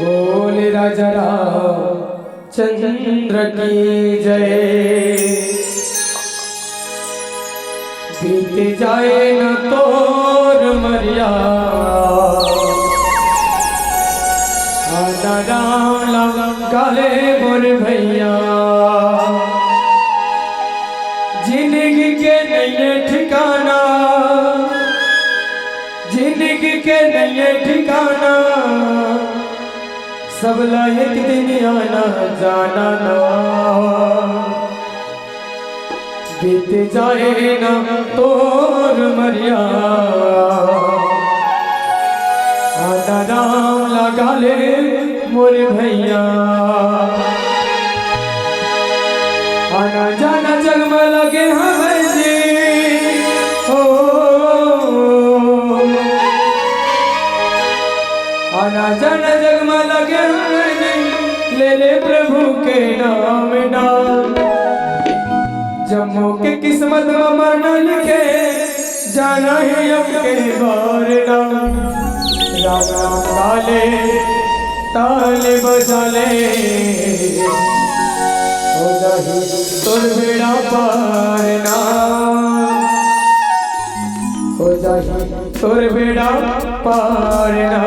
बोल राजा चंद्र की जय। बीत जाए न तोर मरिया आना राम काले बोर भैया। जिंदगी के नहीं ठिकाना, जिंदगी के नहीं ठिकाना, सब एक दिन आना जाना ना। बीत जाए ना तोर मरिया आना राम लगा ले मोर भैया। आना जाना जग में लगे हमें जी हो, आना जाना जग में लगे हमें जी। ले ले प्रभु के नाम नाम, जम्मू के किस्मत में मरना लिखे जाना है अब के बार नाम। राम राम ताले ताले बजा ले हो जाही तोर बेड़ा पार ना, हो जाही तोर बेड़ा पार ना।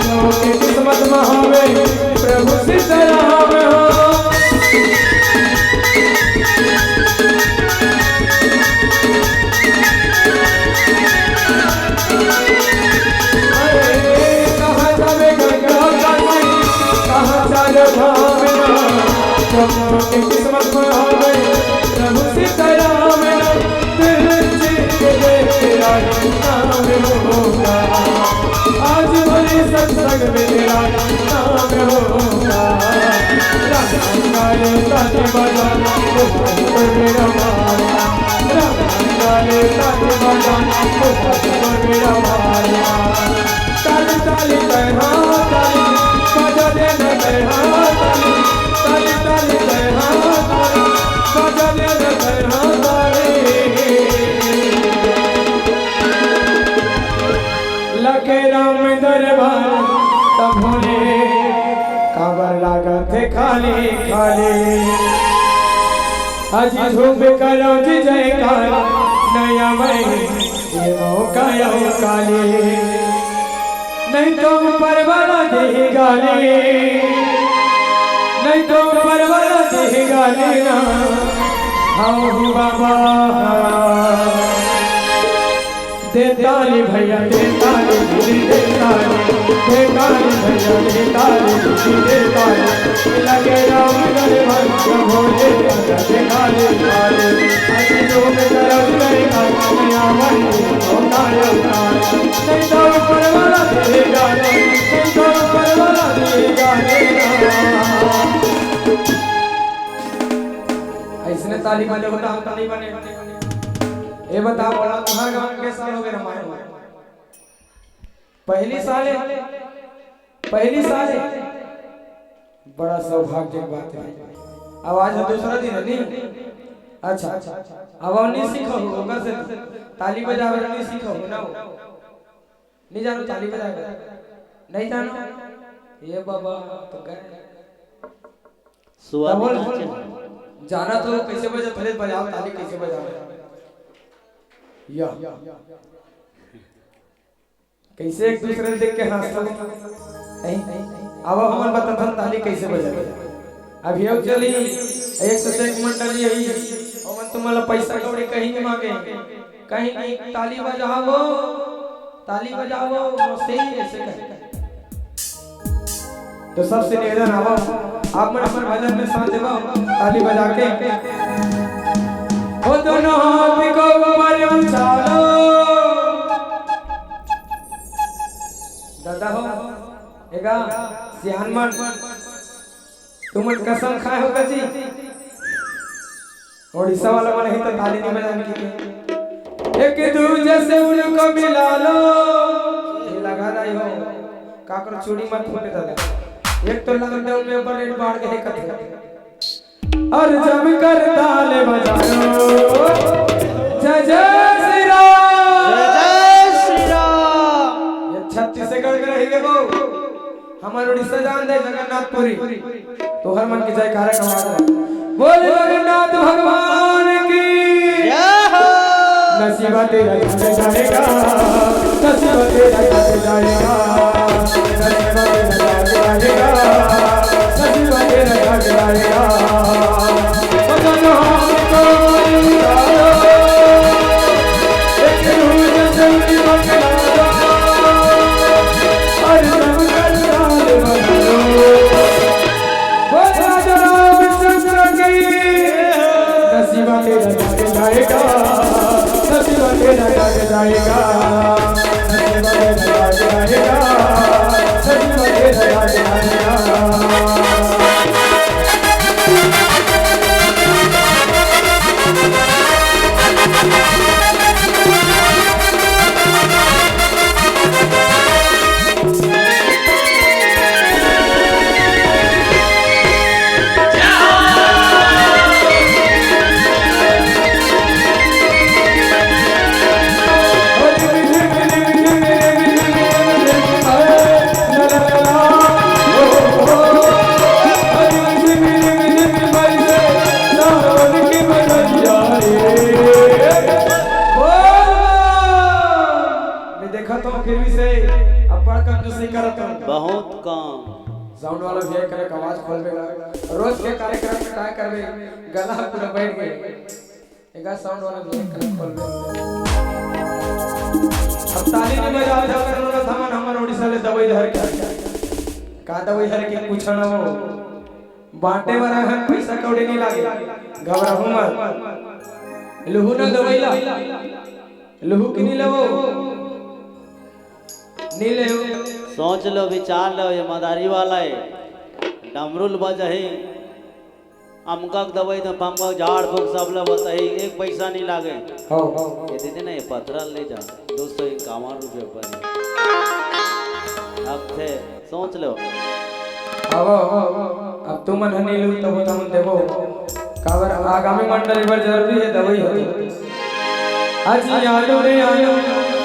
किस्मत में हो गई प्रभु सीताराम, तेरा नाम होगा आज भले सत्संग में तेरा नाम होगा। काले ताले बजाना मेरा माया, काले ताले बजाना मेरा माया। ताली ताली कहना ताली बजा देना कहना ताली, ताली ताली कहना ताली बजा देना कहना ताली। लगे राम दरबार तब भोले काबर लागत खाली खाली। आज धूप करो जी जयकार नया मई ये मौका यो काली। नहीं तो परवाला दे गाली, नहीं तो परवाला दे गाली ना। हाँ बाबा देताली भैया देताली, देताली बेताल भैया बेताल बेताल लगे राम गले भक्त भोले लगे काले काले अति लोग तरफ गए कालिया मंदिर होता अवतार नहीं तो ऊपर वाला देगा नहीं तो ऊपर वाला देगा ऐसने ताली बने होता हम ताली बने ये बताओ बोला तुम्हारे गांव के साल हो गए रामायण पहली साल बड़ा सौभाग्य की बात है। अब आज दूसरा दिन है नहीं अच्छा अब नहीं सीखो होगा से ताली बजावे नहीं सीखो ना नहीं जानो ताली बजावे नहीं जानो ये बाबा तो गए जाना तो कैसे बजा पहले बजाओ ताली कैसे बजाओ या कैसे एक दूसरे देख के हंसता अब हमन बताता ताली कैसे बजावे अभी अब चली एक से एक मंडली यही हमन तुम्हारा पैसा कौड़ी कहीं नहीं मांगे कहीं नहीं ताली बजाओ सही ऐसे कहे तो सबसे निवेदन आओ आप मन हमारे भजन में साथ देवा ताली बजा के ओ दोनों हाथ को ऊपर उछालो दादा हो एगा सियानमन तुम कसम खाए होगा जी ओडिशा वाला मन ही तो ताली नहीं बजाने की एक दूजे से उनको मिला लो ये लगा दाई हो काकर चूड़ी मत फूटे दादा एक तो लगा दे उनके ऊपर रेड बाढ़ के कथे और जम कर ताले बजाओ जय जय श्री राम ये छत्तीसगढ़ में रहेंगे वो हमारे उड़ीसा जान दे जगन्नाथपुरी तो हर मन की जयकारा का आवाज बोल जगन्नाथ भगवान की जय हो नसीबा तेरा जग जाएगा नसीबा तेरा जग जाएगा नसीबा तेरा जग जाएगा नसीबा तेरा जग जाएगा भगवान हमको उतारो एक रूह जल्दी बखला और सब कर डाल बदलो बोला जरा विश्व की नसीबा तेरा जग जाएगा नसीबा तेरा जग जाएगा नसीबा तेरा जग जाएगा नसीबा तेरा जग जाएगा बहुत कम साउंड वाला भी करे आवाज खोलबेगा रोज के कार्यक्रम में काय करबे गला पूरा बैठ गए एगा साउंड वाला भी करे खोलबे अब ताली नहीं बजाओ जाकर ना सामान हमर ओडिसा ले दवाई धर के का दवाई धर के पूछना हो बांटे वाला है पैसा कौड़ी नहीं लागे घबराहू मत लहू ना दवाई ला लहू की नहीं लेवो नहीं ले सोच लो विचार लो ये मदारी वाला है डमरुल बजही अमका दवाई तो पमका झाड़ फूक सब लो बताई एक पैसा नहीं लागे ये दीदी ना ये पत्रा ले जा 251 रुपये पर अब थे सोच लो अब तुम मन हनी लो तब तुम देवो काबर आगामी मंडली पर जरूरी है दवाई होती आज आलू रे आलू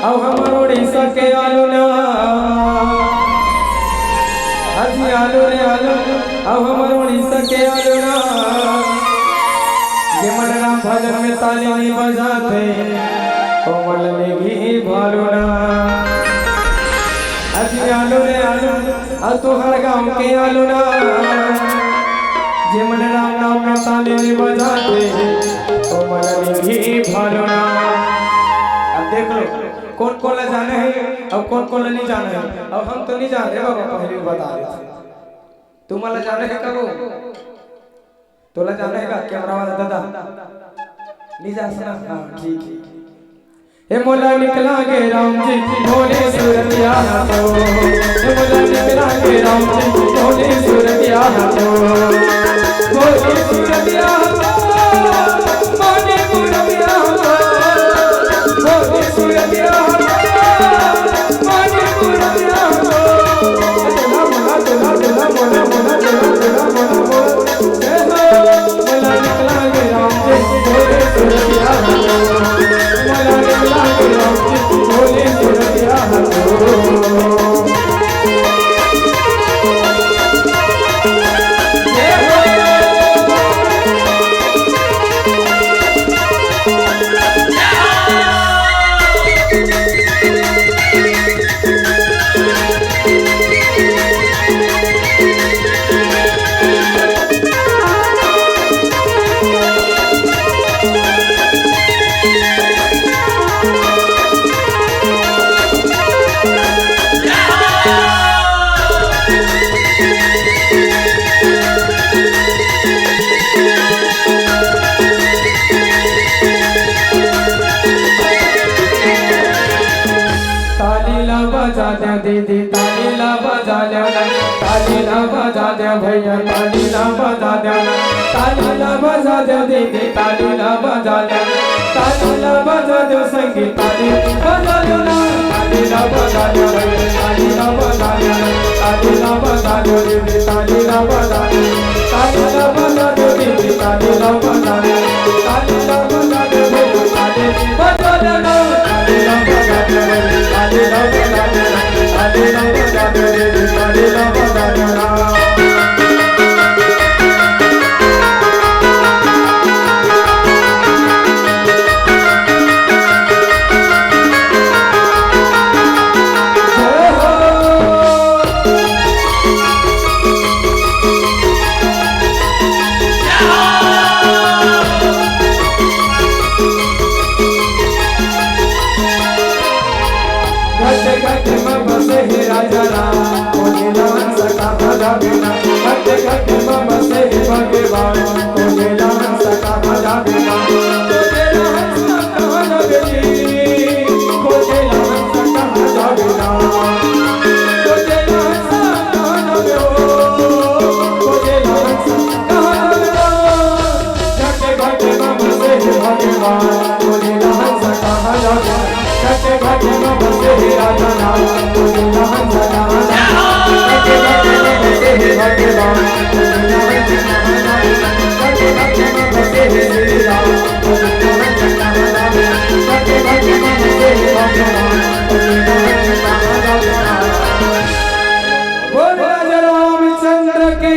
अब हमर ओडिशा के आलू ना आज आलू रे आलू अब हमर ओडिशा के आलू ना ये मन नाम भजन में ताली नहीं बजाते ओ मन में भी भालू ना आज आलू रे आलू अब तो हर गांव के आलू ना ये मन नाम में ताली नहीं बजाते ओ मन में भी भालू ना अब देख लो कौन कौन ला जाने हैं और कौन कौन ला नहीं जाने हैं। अब हम तो नहीं जान रहे बाबा, पहले बता रहे थे। तुम्हारा जाने है कब? तोला जाने है का कैमरा वाला दादा नहीं जा सकता। हाँ ठीक है। हे मोला निकला के राम जी भोले सूरतिया तो, हे मोला निकला के राम जी भोले सूरतिया तो, भोले सूरतिया माने मुरबिया, भोले सूरतिया माने मुरबिया। मोला मोला मोला मोला मोला मोला मोला मोला मोला निकला के राम जी भोले सूरतिया तो, मोला निकला के राम जी भोले सूरतिया तो। दीदी ताली ला बजा दे, ताली ला बजा दे भैया, ताली ला बजा दे, ताली ला बजा दे दीदी, ताली ला बजा दे, ताली ला बजा दे संगीत, ताली बजा दे ना, ताली ला बजा दे भैया, ताली ला बजा दे, ताली ला बजा दे दीदी, ताली ला बजा दे, ताली ला बजा दे दीदी, ताली ला बजा दे, ताली ला बजा दे भैया, ताली बजा दे ना, ताली ला बजा दे भैया, ताली ला बजा दे, ताली ला बजा दे दीदी, ताली ला बजा दे ना। घट में बसे हे राजा राम, कोने लान सका भजा बिना, घट में बसे हे भगवान, कोने लान सका भजा बिना, कोने लान सका भजा बिना, कोने लान सका भजा बिना, कोने लान सका भजा बिना, कोने लान सका भजा बिना, घट में बसे हे भगवान, कोने लान सका भजा बिना, घट में बसे हे राजा राम, कोने लान सका भजा बिना, घट में बसे हे भगवान, कोने लान सका भजा बिना, घट में बसे हे श्री राम, कोने लान सका भजा बिना, घट में बसे हे भगवान, कोने लान सका भजा बिना। बोल राजा रामचंद्र की